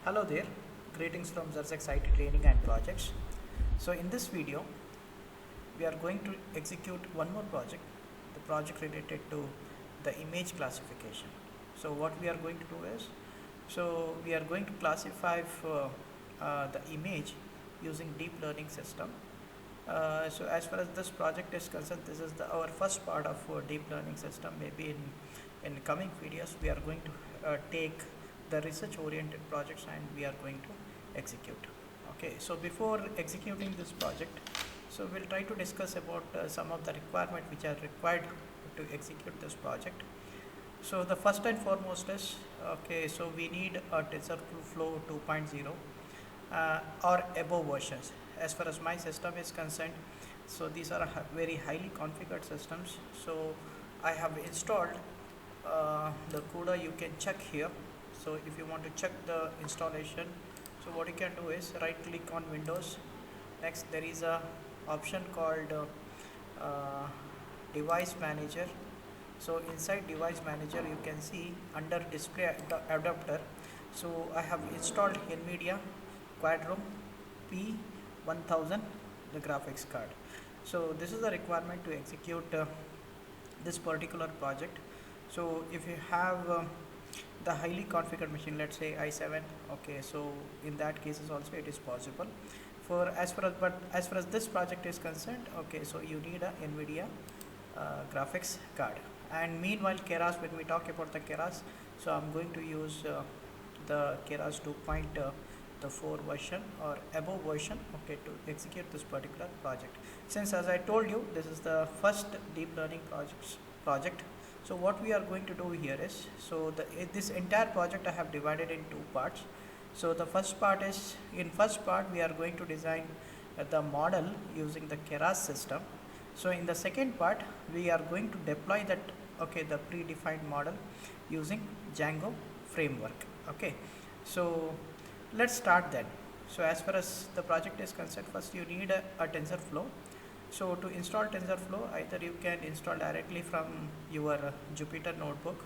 Hello there, greetings from Xerxes IT Training and Projects. So in this video, we are going to execute one more project, the project related to the image classification. So what we are going to do is, we are going to classify the image using deep learning system. So as far as this project is concerned, this is our first part of deep learning system. Maybe in coming videos, we are going to take the research oriented projects and we are going to execute. Okay, so before executing this project, so we'll try to discuss about some of the requirements which are required to execute this project. So the first and foremost is, okay, so we need a TensorFlow 2.0 or above versions. As far as my system is concerned, so these are very highly configured systems. So I have installed the CUDA. You can check here. So if you want to check the installation, so what you can do is right click on Windows. Next there is a option called device manager. So inside device manager you can see under display adapter, so I have installed NVIDIA Quadro P1000, the graphics card. So this is the requirement to execute this particular project. So if you have the highly configured machine, let's say i7, okay, so in that cases also it is possible. For as far as this project is concerned, okay, so you need a NVIDIA graphics card. And meanwhile Keras, when we talk about the Keras, so I'm going to use the Keras 2.4 version or above version, okay, to execute this particular project. Since as I told you, this is the first deep learning project. So what we are going to do here is, so this entire project I have divided in two parts. So the first part is, in first part we are going to design the model using the Keras system. So in the second part we are going to deploy that, okay, the predefined model using Django framework. Okay, so let's start then. So as far as the project is concerned, first you need a TensorFlow. So to install TensorFlow, either you can install directly from your Jupyter notebook.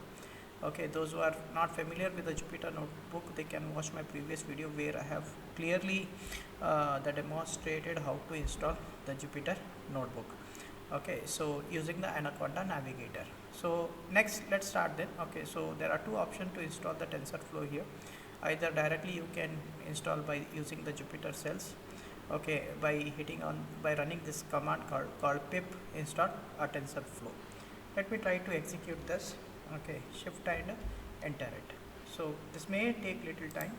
Okay, those who are not familiar with the Jupyter notebook, they can watch my previous video where I have clearly demonstrated how to install the Jupyter notebook. Okay, so using the Anaconda navigator. So next let's start then. Okay, so there are two options to install the TensorFlow here. Either directly you can install by using the Jupyter cells, okay, by running this command called pip install a TensorFlow. Let me try to execute this. Okay, shift and enter it. So this may take little time.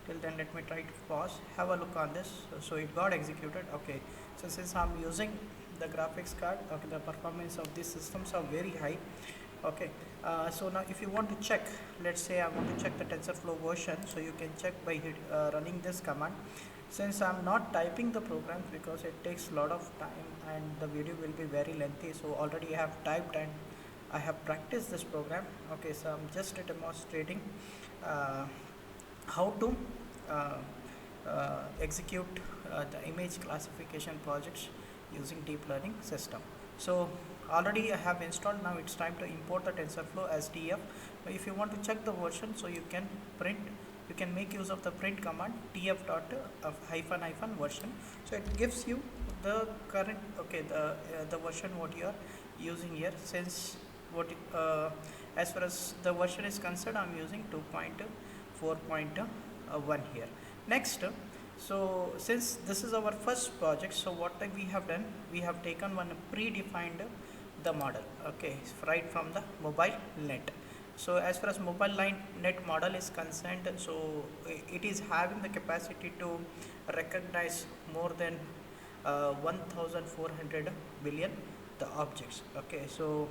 Till then let me try to pause, have a look on this. So it got executed. Okay, so since I'm using the graphics card, okay, the performance of these systems are very high. Okay, so now if you want to check, let's say I want to check the TensorFlow version, so you can check by running this command. Since I'm not typing the programs because it takes a lot of time and the video will be very lengthy, so already I have typed and I have practiced this program. Okay, so I'm just demonstrating how to execute the image classification projects using deep learning system. So already I have installed. Now it's time to import the TensorFlow as TF. If you want to check the version, so you can make use of the print command tf dot hyphen version. So it gives you the current, okay, the version what you are using here. Since as far as the version is concerned, I'm using 2.4.1 here. Next, so since this is our first project, so what we have done, we have taken one predefined the model, okay, right from the mobile net. So as far as mobile net model is concerned, so it is having the capacity to recognize more than 1400 billion the objects. Okay, so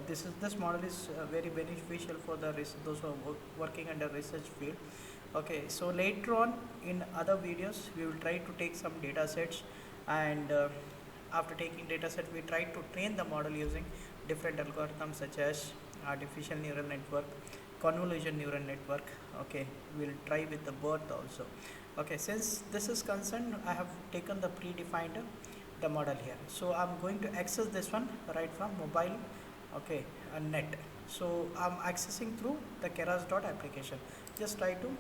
this model is very beneficial for those who are working under research field. Okay, so later on in other videos we will try to take some data sets, and after taking data set we try to train the model using different algorithms such as artificial neural network, convolution neural network. Okay, we'll try with the BERT also. Okay, since this is concerned, I have taken the predefined the model here. So I'm going to access this one right from mobile, okay, net. So I'm accessing through the keras.application. Just try to,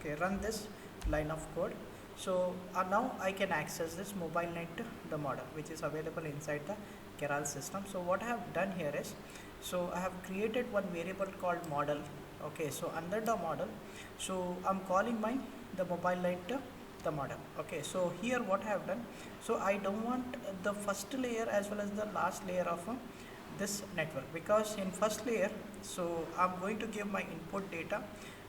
Okay, run this line of code. So now I can access this mobile net, the model which is available inside the Keral system. So what I have done here is, so I have created one variable called model. Okay, so under the model, so I'm calling my the mobile net the model. Okay, so here what I have done, so I don't want the first layer as well as the last layer of this network, because in first layer, so I'm going to give my input data,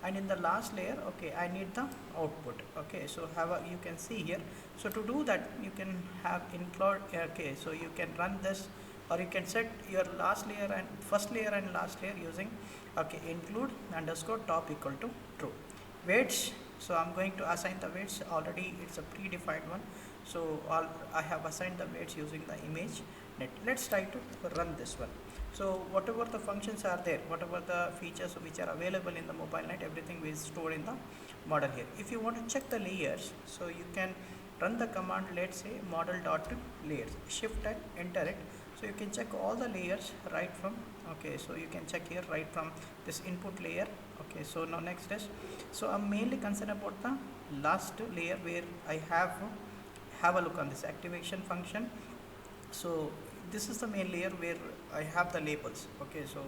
and in the last layer, okay, I need the output. Okay, so you can see here, so to do that you can have include. Okay, so you can run this, or you can set your last layer and first layer and last layer using, okay, include underscore top equal to true. Weights, so I'm going to assign the weights. Already it's a predefined one, so I have assigned the weights using the image net. Let's try to run this one. So whatever the functions are there, whatever the features which are available in the mobile net, everything is stored in the model here. If you want to check the layers, so you can run the command, let's say model dot layers, shift and enter it. So you can check all the layers right from, okay, so you can check here right from this input layer. Okay, so now next is, so I'm mainly concerned about the last layer where I have a look on this activation function. So this is the main layer where I have the labels. Okay, so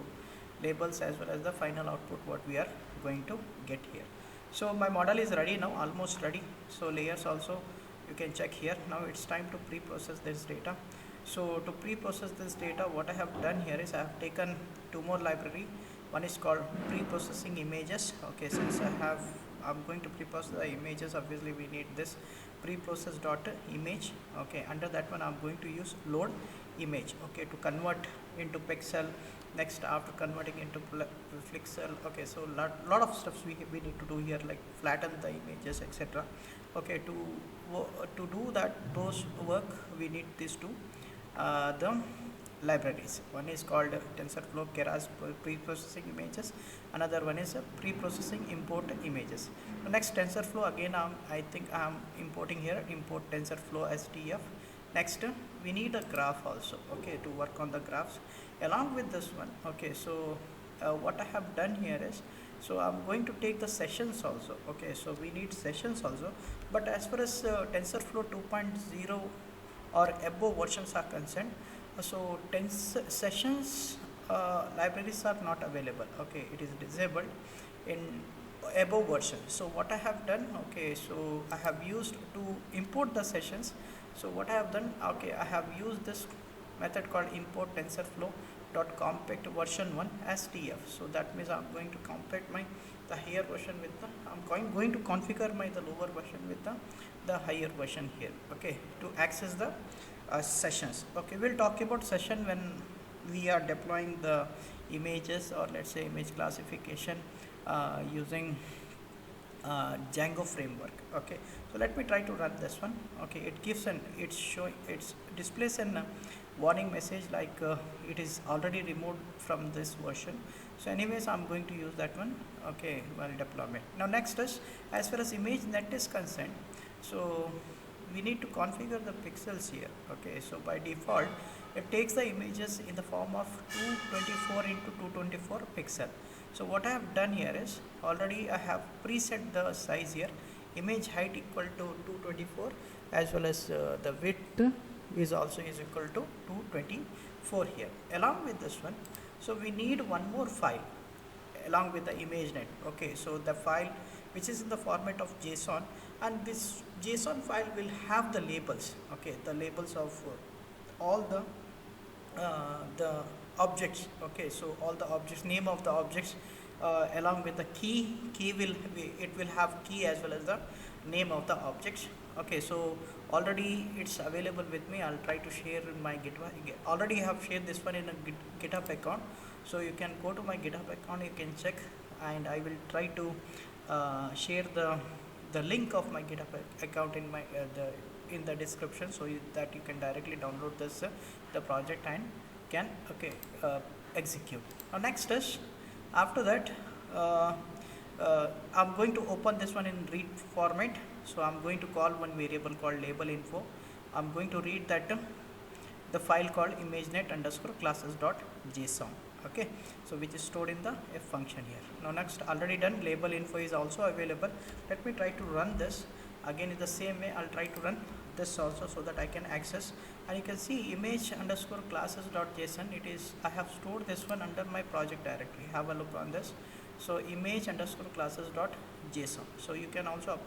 labels as well as the final output what we are going to get here. So my model is ready now, almost ready. So layers also you can check here. Now it's time to pre-process this data. So to pre-process this data, what I have done here is I have taken two more library. One is called pre-processing images. Okay, since I'm going to pre-process the images, obviously we need this pre-process dot image. Okay, under that one I'm going to use load image, okay, to convert into pixel. Next, after converting into pixel, okay, so lot of stuff we need to do here, like flatten the images, etc. Okay, to do that, those work, we need these two the libraries. One is called TensorFlow Keras pre-processing images. Another one is pre-processing import images. The next TensorFlow, again I think I'm importing here, import TensorFlow STF. Next, we need a graph also, okay, to work on the graphs along with this one. Okay, so what I have done here is, so I'm going to take the sessions also. Okay, so we need sessions also, but as far as TensorFlow 2.0 or above versions are concerned, so sessions libraries are not available. Okay, it is disabled in above version. So what I have done, okay, so I have used to import the sessions. So what I have done, okay, I have used this method called import TensorFlow dot compact version 1 as TF. So that means I'm going to compact the higher version with the, I'm going to configure the lower version with the higher version here. Okay, to access the sessions. Okay, we'll talk about session when we are deploying the images, or let's say image classification using Django framework. Okay, so let me try to run this one. Okay, it gives it displays an warning message like it is already removed from this version. So anyways, I'm going to use that one, okay, while deployment. Now next is, as far as image net is concerned, so we need to configure the pixels here. Okay, so by default it takes the images in the form of 224 into 224 pixel. So what I have done here is, already I have preset the size here, image height equal to 224, as well as the width is also is equal to 224 here. Along with this one, so we need one more file along with the ImageNet. Okay, so the file which is in the format of JSON, and this JSON file will have the labels. Okay, the labels of all the objects. Okay, so all the objects, name of the objects, along with the key will have key as well as the name of the objects. Okay, so already it's available with me. I'll try to share in my GitHub. Already I have shared this one in a GitHub account, so you can go to my GitHub account, you can check, and I will try to share the link of my GitHub account in my in the description, so that you can directly download this the project and can execute. Now next is, after that I'm going to open this one in read format. So I'm going to call one variable called label info. I'm going to read that the file called imagenet underscore classes dot JSON. okay, so which is stored in the f function here. Now next, already done, label info is also available. Let me try to run this again in the same way. I'll try to run this also so that I can access, and you can see image underscore classes dot json. It is, I have stored this one under my project directory. Have a look on this. So image underscore classes dot json. So you can also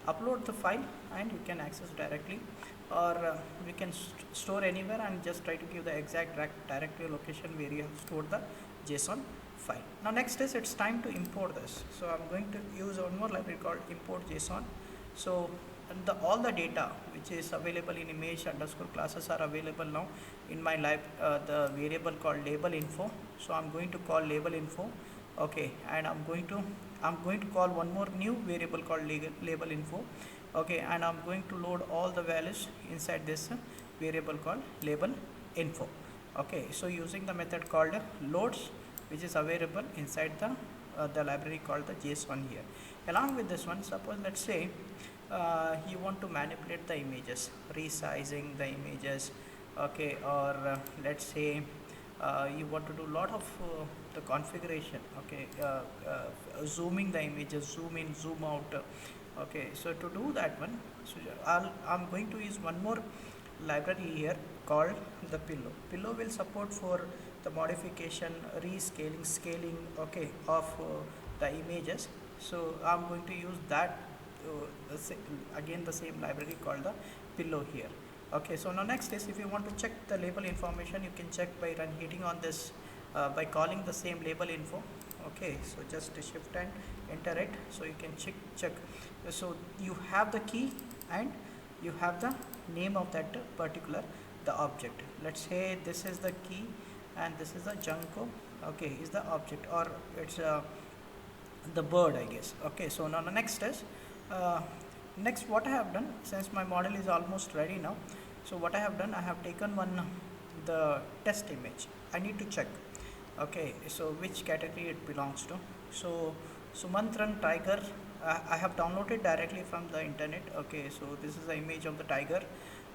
upload the file and you can access directly, or we can store anywhere and just try to give the exact directory location where you have stored the JSON file. Now next is, it's time to import this. So I'm going to use one more library called import JSON. So all the data which is available in image underscore classes are available now in my the variable called label info. So I'm going to call label info, okay, and I'm going to call one more new variable called label info, okay, and I'm going to load all the values inside this variable called label info, okay. So using the method called loads, which is available inside the library called the JSON here. Along with this one, suppose let's say you want to manipulate the images, resizing the images, okay, or let's say you want to do a lot of the configuration, okay, zooming the images, zoom in, zoom out, okay. So to do that one, so I'm going to use one more library here called the pillow. Pillow will support for the modification, rescaling, scaling, okay, of the images. So I'm going to use that again the same library called the pillow here, okay. So now next is, if you want to check the label information, you can check by hitting on this by calling the same label info, okay. So just shift and enter it, so you can check. So you have the key and you have the name of that particular the object. Let's say this is the key and this is the Junko, okay, is the object, or it's the bird, I guess, okay. So now the next is next what I have done, since my model is almost ready now, so what I have done, I have taken the test image. I need to check, okay, so which category it belongs to. So Sumantran tiger, I have downloaded directly from the internet, okay. So this is the image of the tiger,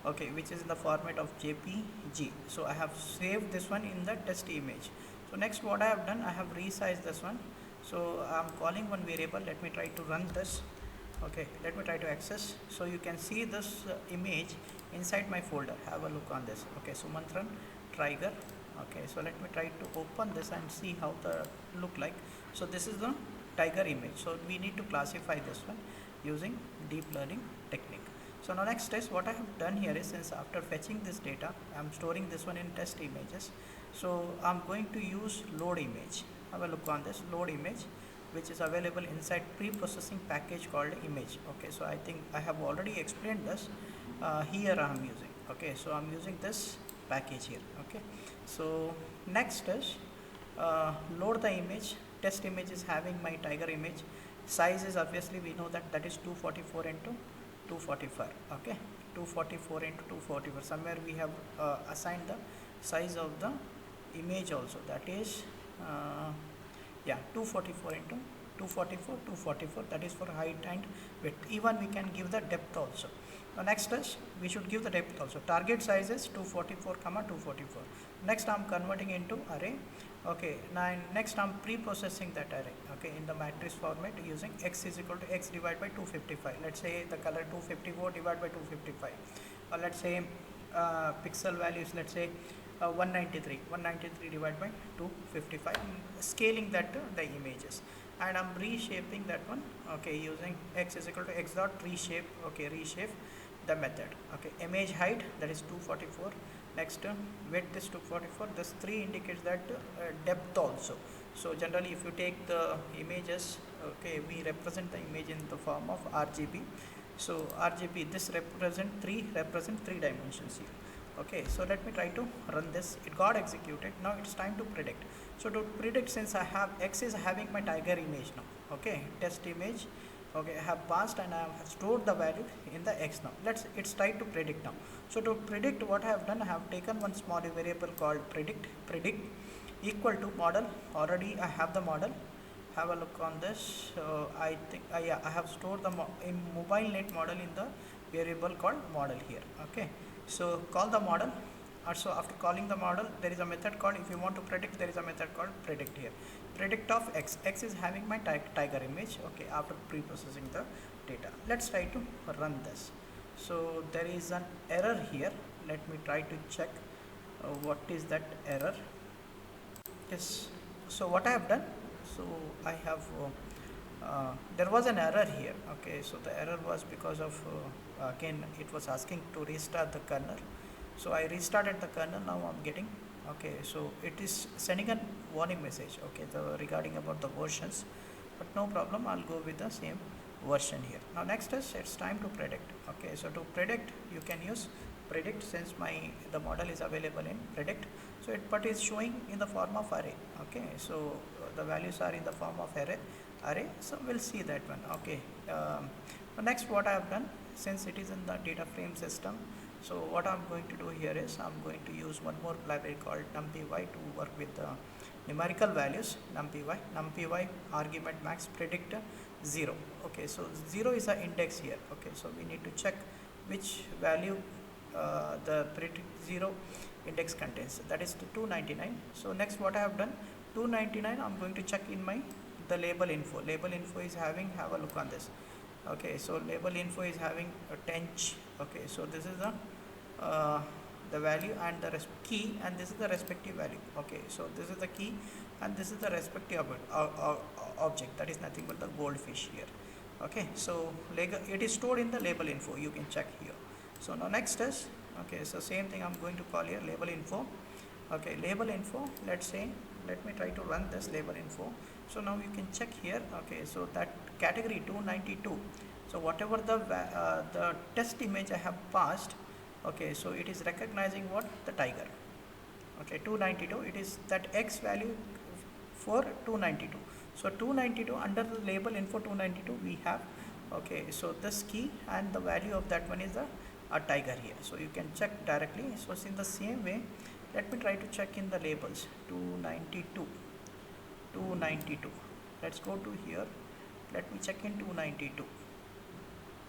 okay, which is in the format of JPG. So I have saved this one in the test image. So next what I have done, I have resized this one. So I'm calling one variable. Let me try to run this, okay. Let me try to access. So you can see this image inside my folder. Have a look on this, okay. Sumantran tiger, okay. So let me try to open this and see how the look like. So this is the tiger image. So we need to classify this one using deep learning technique. So now next is, what I have done here is, since after fetching this data, I'm storing this one in test images. So I'm going to use load image. Have a look on this load image, which is available inside pre-processing package called image, okay. So I think I have already explained this here I'm using, okay. So I'm using this package here, okay. So next is load the image. Test image is having my tiger image. Size is, obviously we know that is 244 into 245, okay. 244 into 244, somewhere we have assigned the size of the image also, that is yeah, 244 into 244, 244, that is for height and width. Even we can give the depth also. Now next is, we should give the depth also. Target size is 244 comma 244. Next I'm converting into array, okay. Now next I'm pre-processing that array, okay, in the matrix format using x is equal to x divided by 255. Let's say the color 254 divided by 255, or let's say pixel values, let's say 193 divided by 255. I'm scaling that the images, and I'm reshaping that one, okay, using x is equal to x dot reshape, okay, reshape the method, okay. Image height, that is 244. Next width is 244. This 3 indicates that depth also. So generally if you take the images, okay, we represent the image in the form of RGB. So RGB, this represent three dimensions here, okay. So let me try to run this. It got executed. Now it's time to predict. So to predict, since I have x is having my tiger image now, okay, test image, okay, I have passed and I have stored the value in the x now. It's try to predict now. So to predict, what I have done, I have taken one small variable called predict equal to model. Already I have the model. Have a look on this. I think yeah, I have stored the mobile net model in the variable called model here, okay. So call the model, So after calling the model, there is a method called, if you want to predict, there is a method called predict here. Predict of x. X is having my tiger image, okay, after pre-processing the data. Let's try to run this. So there is an error here. Let me try to check what is that error. Yes, so what I have done, so I have there was an error here, okay. So the error was because of again it was asking to restart the kernel. So I restarted the kernel. Now I'm getting, okay, so it is sending a warning message, okay, regarding about the versions, but no problem, I'll go with the same version here. Now next is, it's time to predict, okay. So to predict, you can use predict, since the model is available in predict. So but is showing in the form of array, okay. So the values are in the form of array, so we'll see that one, okay. Next, what I have done, since it is in the data frame system, so what I'm going to do here is I'm going to use one more library called numpy to work with the numerical values. numpy argument max predict 0, okay. So 0 is the index here, okay. So we need to check which value the predict 0 index contains, that is 299. So next, what I have done, 299, I'm going to check in the label info is have a look on this, okay. So label info is having a 10, okay. So this is the value and the key, and this is the respective value, okay. So this is the key and this is the respective object, that is nothing but the goldfish here, okay. So it is stored in the label info, you can check here. So now next is, okay, so same thing I'm going to call here label info, okay. Label info, let me try to run this label info. So now you can check here, okay. So that category 292, so whatever the test image I have passed, okay, so it is recognizing what, the tiger, okay. 292, it is that x value for 292. So 292, under the label info 292 we have, okay. So this key and the value of that one is a tiger here, so you can check directly. So in the same way, let me try to check in the labels. 292, let's go to here, let me check in 292,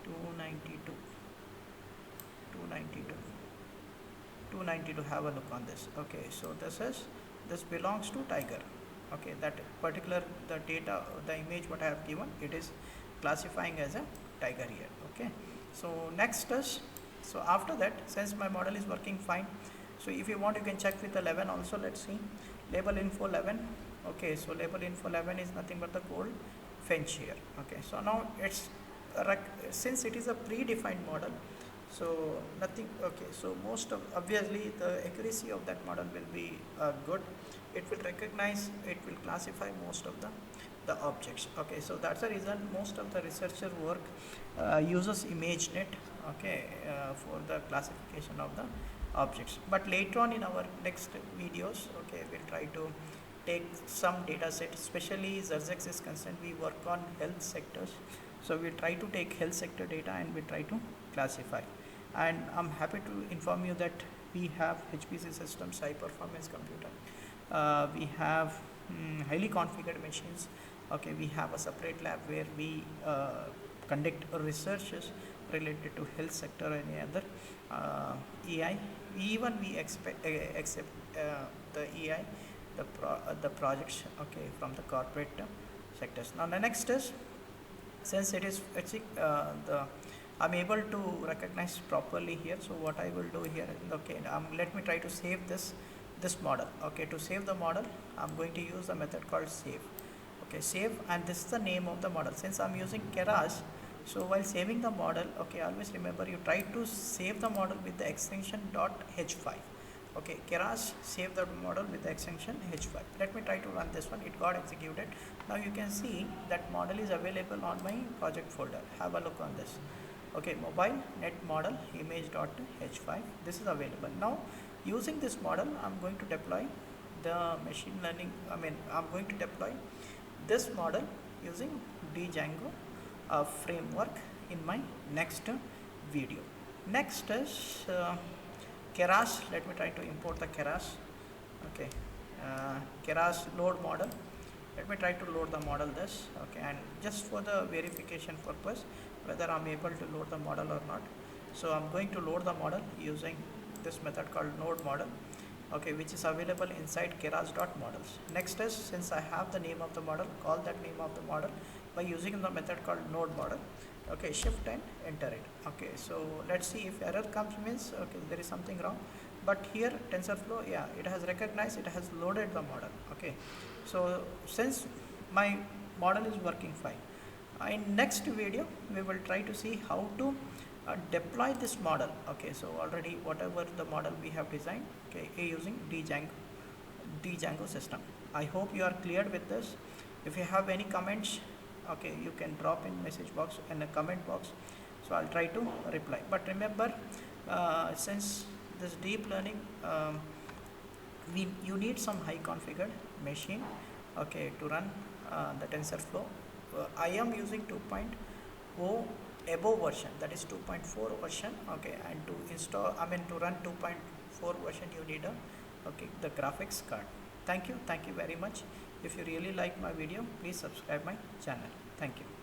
292, have a look on this, okay. So this belongs to tiger, okay. That particular, the data, the image what I have given, it is classifying as a tiger here, okay. So next is, so after that, since my model is working fine, so if you want, you can check with 11 also. Let's see, label info 11, okay. So label info 11 is nothing but the goldfinch here, okay. So now it's since it is a predefined model, so nothing, okay. So obviously the accuracy of that model will be good. It will recognize, it will classify most of the objects, okay. So that's the reason most of the researcher work uses ImageNet, okay, for the classification of the objects. But later on in our next videos, okay, we'll try to take some data set, especially Xerxes is concerned, we work on health sectors. So we'll try to take health sector data and we'll try to classify. And I'm happy to inform you that we have HPC systems, high performance computer. We have highly configured machines, okay. We have a separate lab where we conduct researches related to health sector or any other EI. Even we accept the EI, the projects, okay, from the corporate sectors. Now the next is, since it is I'm able to recognize properly here, so what I will do here, okay, let me try to save this model, okay. To save the model, I'm going to use a method called save, okay. Save, and this is the name of the model. Since I'm using Keras, so while saving the model, okay, always remember you try to save the model with the extension .h5, okay. Keras, save the model with the extension h5. Let me try to run this one. It got executed. Now you can see that model is available on my project folder. Have a look on this, okay. Mobile net model image.h5, this is available. Now using this model, I'm going to deploy the machine learning, I'm going to deploy this model using Django framework in my next video. Next is Keras. Let me try to import the Keras, okay. Keras load model. Let me try to load the model this, okay, and just for the verification purpose whether I'm able to load the model or not. So I'm going to load the model using this method called node model, okay, which is available inside keras.models. Next is, since I have the name of the model, call that name of the model by using the method called node model. Okay, shift and enter it. Okay, so let's see if error comes, means okay, there is something wrong. But here TensorFlow, yeah, it has recognized, it has loaded the model. Okay, so since my model is working fine, in next video we will try to see how to deploy this model. Okay, so already whatever the model we have designed, okay, using Django system. I hope you are clear with this. If you have any comments, okay, you can drop in message box and a comment box, so I'll try to reply. But remember, since this deep learning, you need some high configured machine, okay, to run the TensorFlow. I am using 2.0 above version, that is 2.4 version. Okay, and to install, to run 2.4 version, you need a, okay, the graphics card. Thank you very much. If you really like my video, please subscribe my channel. Thank you.